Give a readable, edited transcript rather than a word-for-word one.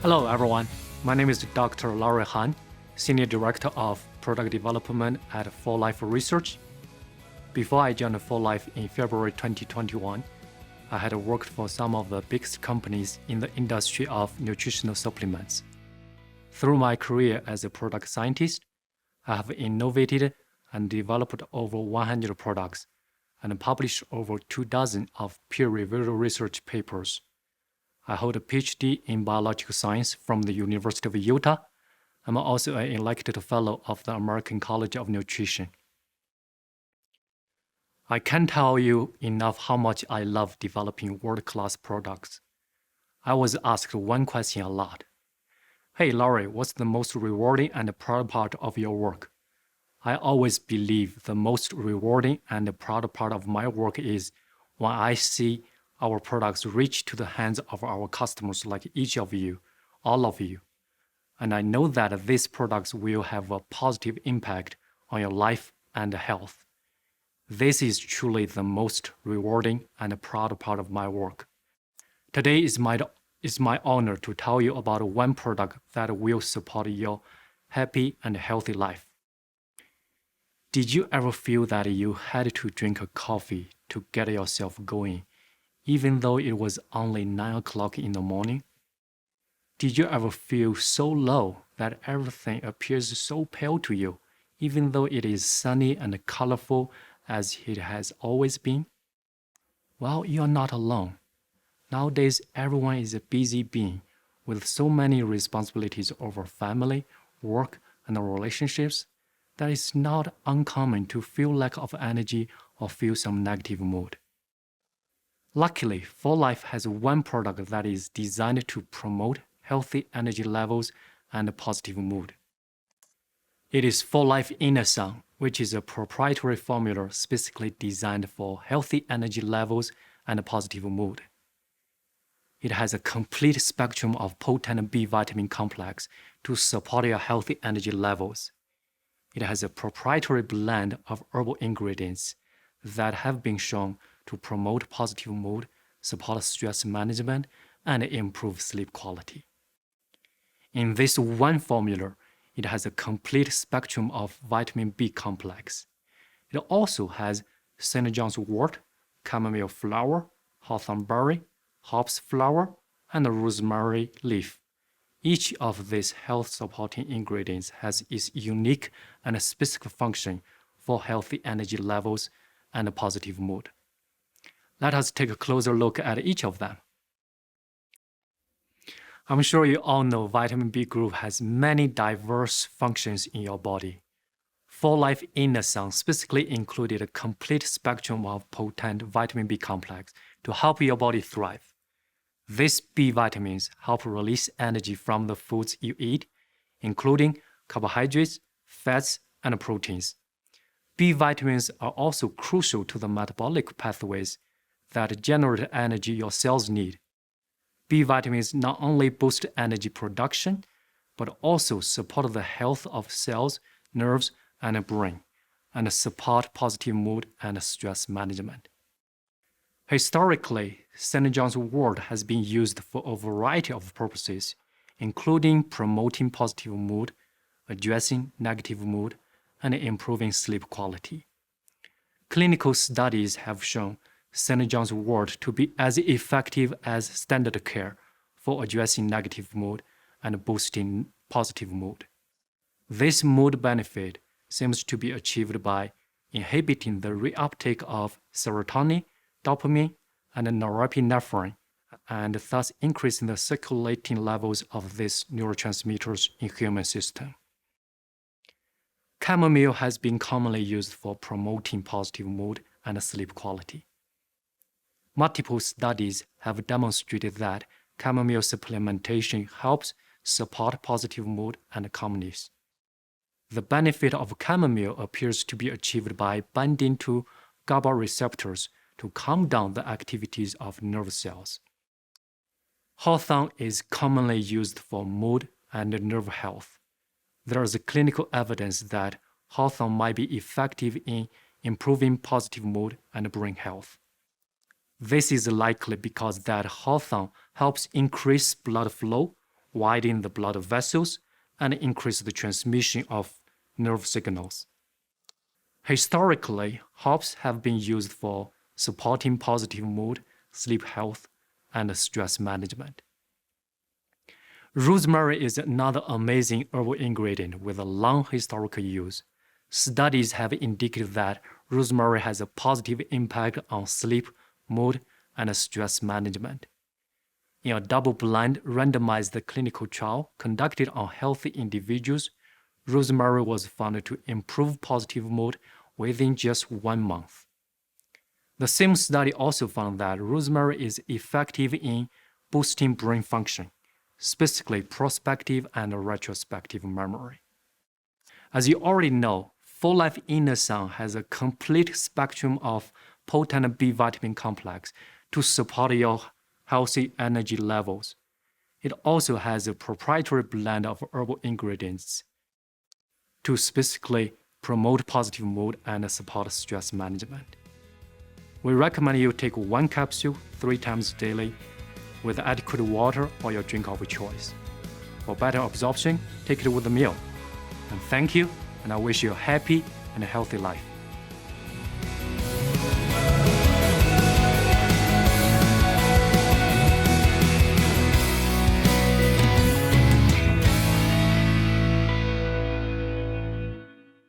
Hello everyone, my name is Dr. Lawry Han, Senior Director of Product Development at 4Life Research. Before I joined 4Life in February 2021, I had worked for some of the biggest companies in the industry of nutritional supplements. Through my career as a product scientist, I have innovated and developed over 100 products and published over 24 of peer-reviewed research papers. I hold a PhD in biological science from the University of Utah. I'm also an elected fellow of the American College of Nutrition. I can't tell you enough how much I love developing world-class products. I was asked one question a lot. Hey Lawry, what's the most rewarding and proud part of your work? I always believe the most rewarding and proud part of my work is when I see our products reach to the hands of our customers like each of you, all of you. And I know that these products will have a positive impact on your life and health. This is truly the most rewarding and proud part of my work. Today is my honor to tell you about one product that will support your happy and healthy life. Did you ever feel that you had to drink a coffee to get yourself going, even though it was only 9 o'clock in the morning? Did you ever feel so low that everything appears so pale to you, even though it is sunny and colorful as it has always been? Well, you are not alone. Nowadays, everyone is a busy being with so many responsibilities over family, work, and relationships that it's not uncommon to feel lack of energy or feel some negative mood. Luckily, 4Life has one product that is designed to promote healthy energy levels and a positive mood. It is 4Life Inner Sun, which is a proprietary formula specifically designed for healthy energy levels and a positive mood. It has a complete spectrum of potent B vitamin complex to support your healthy energy levels. It has a proprietary blend of herbal ingredients that have been shown to promote positive mood, support stress management, and improve sleep quality. In this one formula, it has a complete spectrum of vitamin B complex. It also has St. John's wort, chamomile flower, hawthorn berry, hops flower, and rosemary leaf. Each of these health-supporting ingredients has its unique and specific function for healthy energy levels and a positive mood. Let us take a closer look at each of them. I'm sure you all know vitamin B group has many diverse functions in your body. 4Life Inner Sun specifically included a complete spectrum of potent vitamin B complex to help your body thrive. These B vitamins help release energy from the foods you eat, including carbohydrates, fats, and proteins. B vitamins are also crucial to the metabolic pathways that generate energy your cells need. B vitamins not only boost energy production, but also support the health of cells, nerves, and brain, and support positive mood and stress management. Historically, St. John's wort has been used for a variety of purposes, including promoting positive mood, addressing negative mood, and improving sleep quality. Clinical studies have shown St. John's wort to be as effective as standard care for addressing negative mood and boosting positive mood. This mood benefit seems to be achieved by inhibiting the reuptake of serotonin, dopamine, and norepinephrine, and thus increasing the circulating levels of these neurotransmitters in human system. Chamomile has been commonly used for promoting positive mood and sleep quality. Multiple studies have demonstrated that chamomile supplementation helps support positive mood and calmness. The benefit of chamomile appears to be achieved by binding to GABA receptors to calm down the activities of nerve cells. Hawthorn is commonly used for mood and nerve health. There is clinical evidence that hawthorn might be effective in improving positive mood and brain health. This is likely because that hawthorn helps increase blood flow widen the blood vessels, and increase the transmission of nerve signals. Historically, hops have been used for supporting positive mood, sleep health, and stress management. Rosemary is another amazing herbal ingredient with a long historical use. Studies have indicated that rosemary has a positive impact on sleep, mood, and stress management. In a double-blind, randomized clinical trial conducted on healthy individuals, rosemary was found to improve positive mood within just 1 month. The same study also found that rosemary is effective in boosting brain function, specifically prospective and retrospective memory. As you already know, 4Life Inner Sun has a complete spectrum of potent B vitamin complex to support your healthy energy levels. It also has a proprietary blend of herbal ingredients to specifically promote positive mood and support stress management. We recommend you take 1 capsule 3 times daily with adequate water or your drink of choice. For better absorption, take it with a meal. And thank you, and I wish you a happy and healthy life.